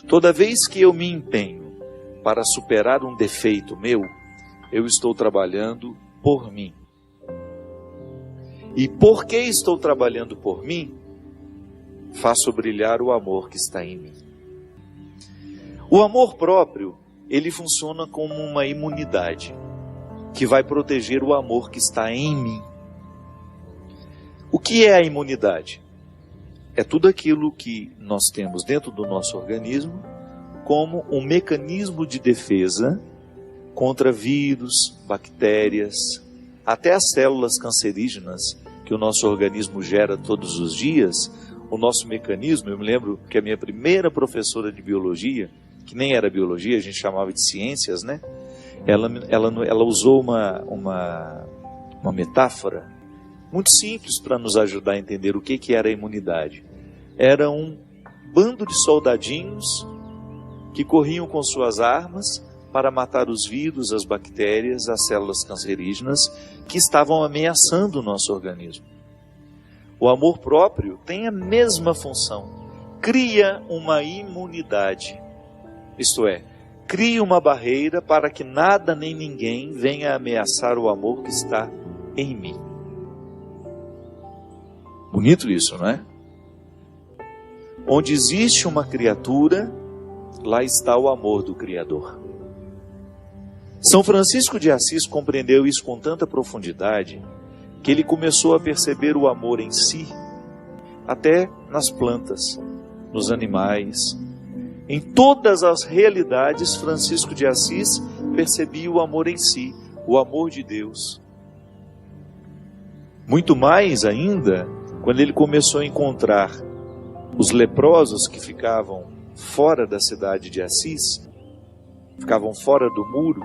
Toda vez que eu me empenho para superar um defeito meu, eu estou trabalhando por mim. E porque estou trabalhando por mim, faço brilhar o amor que está em mim. O amor próprio, ele funciona como uma imunidade que vai proteger o amor que está em mim. O que é a imunidade? É tudo aquilo que nós temos dentro do nosso organismo como um mecanismo de defesa contra vírus, bactérias, até as células cancerígenas que o nosso organismo gera todos os dias. O nosso mecanismo, eu me lembro que a minha primeira professora de biologia, que nem era biologia, a gente chamava de ciências, né? Ela usou uma metáfora muito simples para nos ajudar a entender o que era a imunidade. Era um bando de soldadinhos que corriam com suas armas para matar os vírus, as bactérias, as células cancerígenas que estavam ameaçando o nosso organismo. O amor próprio tem a mesma função. Cria uma imunidade. Isto é, cria uma barreira para que nada nem ninguém venha ameaçar o amor que está em mim. Bonito isso, não é? Onde existe uma criatura, lá está o amor do Criador. São Francisco de Assis compreendeu isso com tanta profundidade que ele começou a perceber o amor em si, até nas plantas, nos animais. Em todas as realidades, Francisco de Assis percebia o amor em si, o amor de Deus. Muito mais ainda, quando ele começou a encontrar os leprosos que ficavam fora da cidade de Assis, ficavam fora do muro,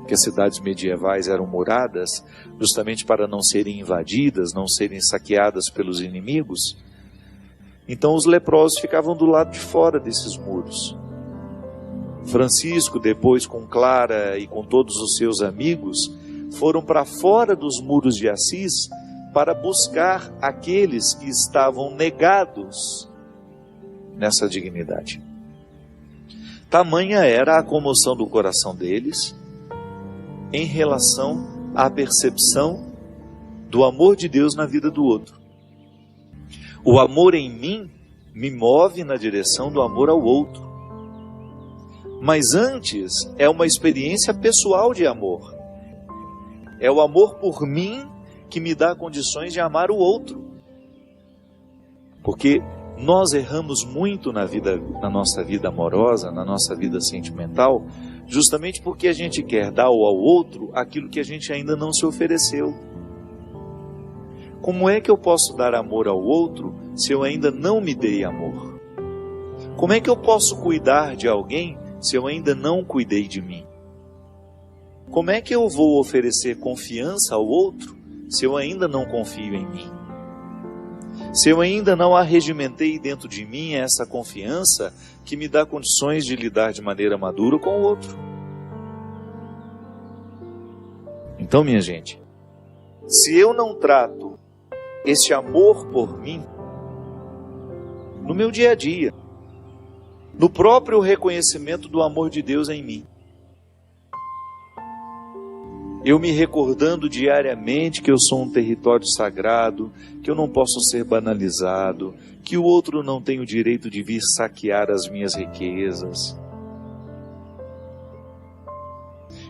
que as cidades medievais eram muradas, justamente para não serem invadidas, não serem saqueadas pelos inimigos. Então os leprosos ficavam do lado de fora desses muros. Francisco, depois com Clara e com todos os seus amigos, foram para fora dos muros de Assis para buscar aqueles que estavam negados nessa dignidade. Tamanha era a comoção do coração deles em relação à percepção do amor de Deus na vida do outro. O amor em mim me move na direção do amor ao outro. Mas antes é uma experiência pessoal de amor. É o amor por mim que me dá condições de amar o outro. Porque nós erramos muito na nossa vida amorosa, na nossa vida sentimental, justamente porque a gente quer dar ao outro aquilo que a gente ainda não se ofereceu. Como é que eu posso dar amor ao outro se eu ainda não me dei amor? Como é que eu posso cuidar de alguém se eu ainda não cuidei de mim? Como é que eu vou oferecer confiança ao outro se eu ainda não confio em mim? Se eu ainda não arregimentei dentro de mim essa confiança que me dá condições de lidar de maneira madura com o outro. Então, minha gente, se eu não trato esse amor por mim, no meu dia a dia, no próprio reconhecimento do amor de Deus em mim, eu me recordando diariamente que eu sou um território sagrado, que eu não posso ser banalizado, que o outro não tem o direito de vir saquear as minhas riquezas.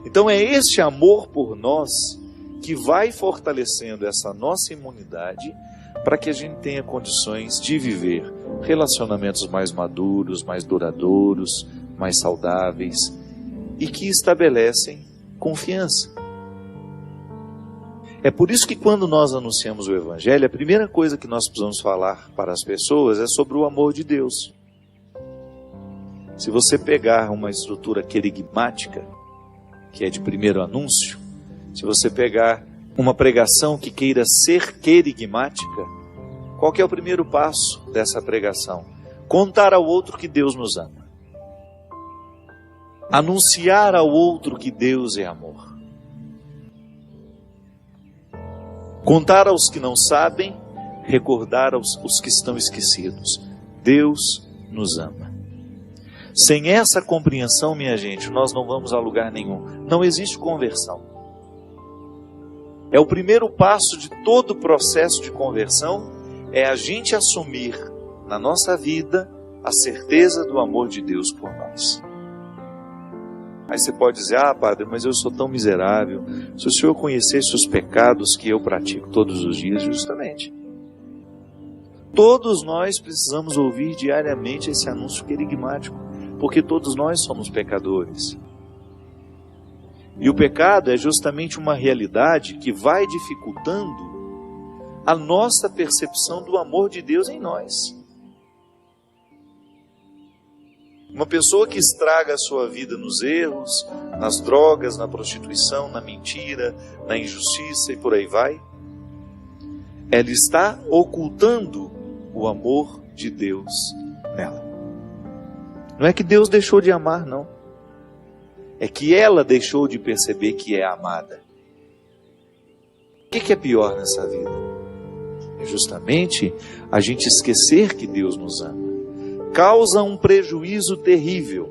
Então é este amor por nós que vai fortalecendo essa nossa imunidade para que a gente tenha condições de viver relacionamentos mais maduros, mais duradouros, mais saudáveis e que estabelecem confiança. É por isso que quando nós anunciamos o Evangelho, a primeira coisa que nós precisamos falar para as pessoas é sobre o amor de Deus. Se você pegar uma estrutura querigmática, que é de primeiro anúncio, se você pegar uma pregação que queira ser querigmática, qual que é o primeiro passo dessa pregação? Contar ao outro que Deus nos ama. Anunciar ao outro que Deus é amor. Contar aos que não sabem, recordar aos que estão esquecidos. Deus nos ama. Sem essa compreensão, minha gente, nós não vamos a lugar nenhum. Não existe conversão. É o primeiro passo de todo o processo de conversão, é a gente assumir na nossa vida a certeza do amor de Deus por nós. Aí você pode dizer, padre, mas eu sou tão miserável. Se o senhor conhecesse os pecados que eu pratico todos os dias, justamente. Todos nós precisamos ouvir diariamente esse anúncio querigmático, porque todos nós somos pecadores. E o pecado é justamente uma realidade que vai dificultando a nossa percepção do amor de Deus em nós. Uma pessoa que estraga a sua vida nos erros, nas drogas, na prostituição, na mentira, na injustiça e por aí vai, ela está ocultando o amor de Deus nela. Não é que Deus deixou de amar, não. É que ela deixou de perceber que é amada. O que é pior nessa vida? É justamente a gente esquecer que Deus nos ama. Causa um prejuízo terrível.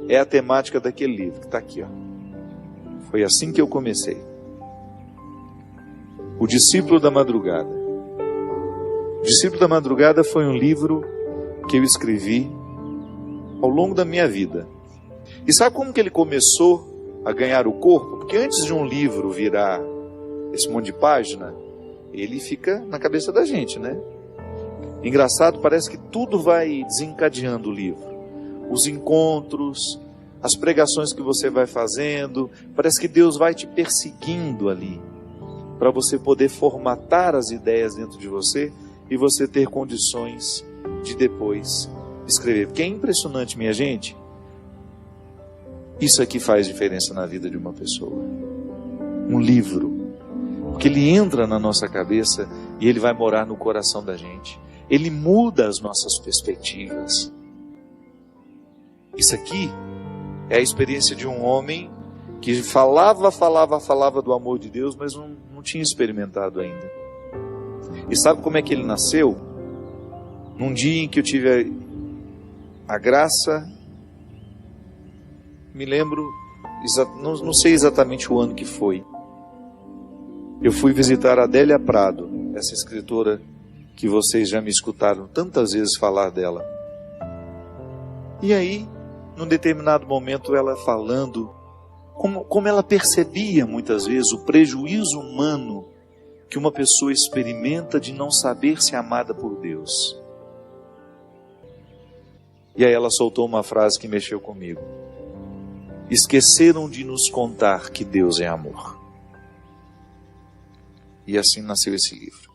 É a temática daquele livro que está aqui. Foi assim que eu comecei. O Discípulo da Madrugada. O Discípulo da Madrugada foi um livro que eu escrevi ao longo da minha vida. E sabe como que ele começou a ganhar o corpo? Porque antes de um livro virar esse monte de página, ele fica na cabeça da gente, né? Engraçado, parece que tudo vai desencadeando o livro. Os encontros, as pregações que você vai fazendo, parece que Deus vai te perseguindo ali, para você poder formatar as ideias dentro de você e você ter condições de depois escrever. Porque é impressionante, minha gente. Isso aqui faz diferença na vida de uma pessoa. Um livro. Porque ele entra na nossa cabeça e ele vai morar no coração da gente. Ele muda as nossas perspectivas. Isso aqui é a experiência de um homem que falava do amor de Deus, mas não tinha experimentado ainda. E sabe como é que ele nasceu? Num dia em que eu tive a graça, me lembro, não sei exatamente o ano que foi. Eu fui visitar a Adélia Prado, essa escritora que vocês já me escutaram tantas vezes falar dela. E aí, num determinado momento, ela falando como ela percebia muitas vezes o prejuízo humano que uma pessoa experimenta de não saber ser amada por Deus. E aí ela soltou uma frase que mexeu comigo. Esqueceram de nos contar que Deus é amor. E assim nasceu esse livro.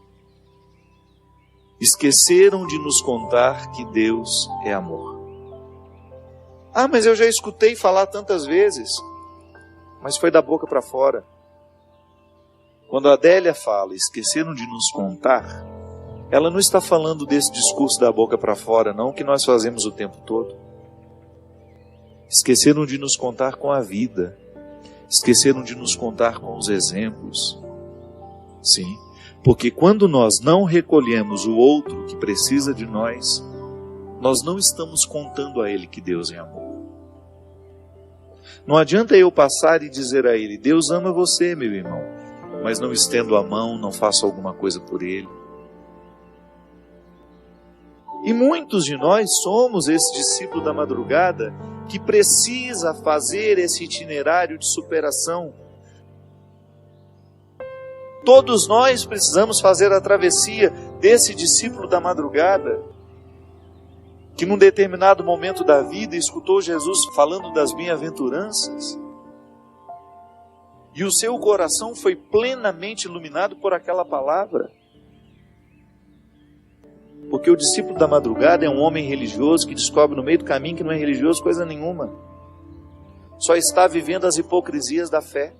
Esqueceram de nos contar que Deus é amor. Mas eu já escutei falar tantas vezes. Mas foi da boca para fora. Quando a Adélia fala, esqueceram de nos contar, ela não está falando desse discurso da boca para fora, não, que nós fazemos o tempo todo. Esqueceram de nos contar com a vida. Esqueceram de nos contar com os exemplos. Sim. Porque quando nós não recolhemos o outro que precisa de nós, nós não estamos contando a ele que Deus é amor. Não adianta eu passar e dizer a ele, Deus ama você, meu irmão, mas não estendo a mão, não faço alguma coisa por ele. E muitos de nós somos esse discípulo da madrugada que precisa fazer esse itinerário de superação. Todos nós precisamos fazer a travessia desse discípulo da madrugada, que num determinado momento da vida escutou Jesus falando das bem-aventuranças, e o seu coração foi plenamente iluminado por aquela palavra. Porque o discípulo da madrugada é um homem religioso que descobre no meio do caminho que não é religioso coisa nenhuma. Só está vivendo as hipocrisias da fé.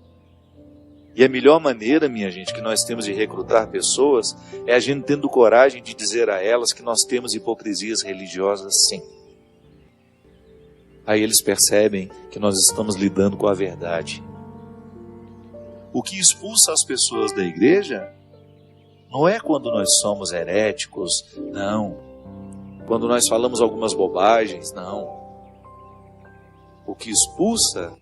E a melhor maneira, minha gente, que nós temos de recrutar pessoas é a gente tendo coragem de dizer a elas que nós temos hipocrisias religiosas, sim. Aí eles percebem que nós estamos lidando com a verdade. O que expulsa as pessoas da igreja não é quando nós somos heréticos, não. Quando nós falamos algumas bobagens, não. O que expulsa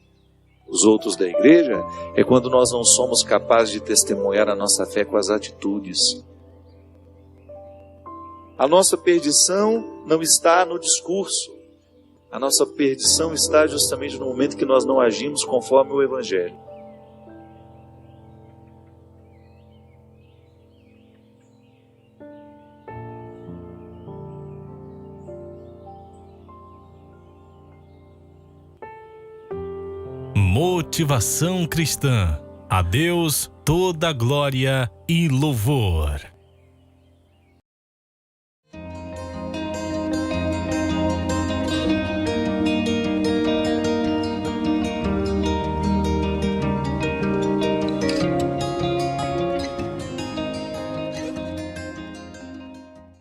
os outros da igreja é quando nós não somos capazes de testemunhar a nossa fé com as atitudes. A nossa perdição não está no discurso. A nossa perdição está justamente no momento que nós não agimos conforme o Evangelho. Motivação cristã. A Deus toda glória e louvor.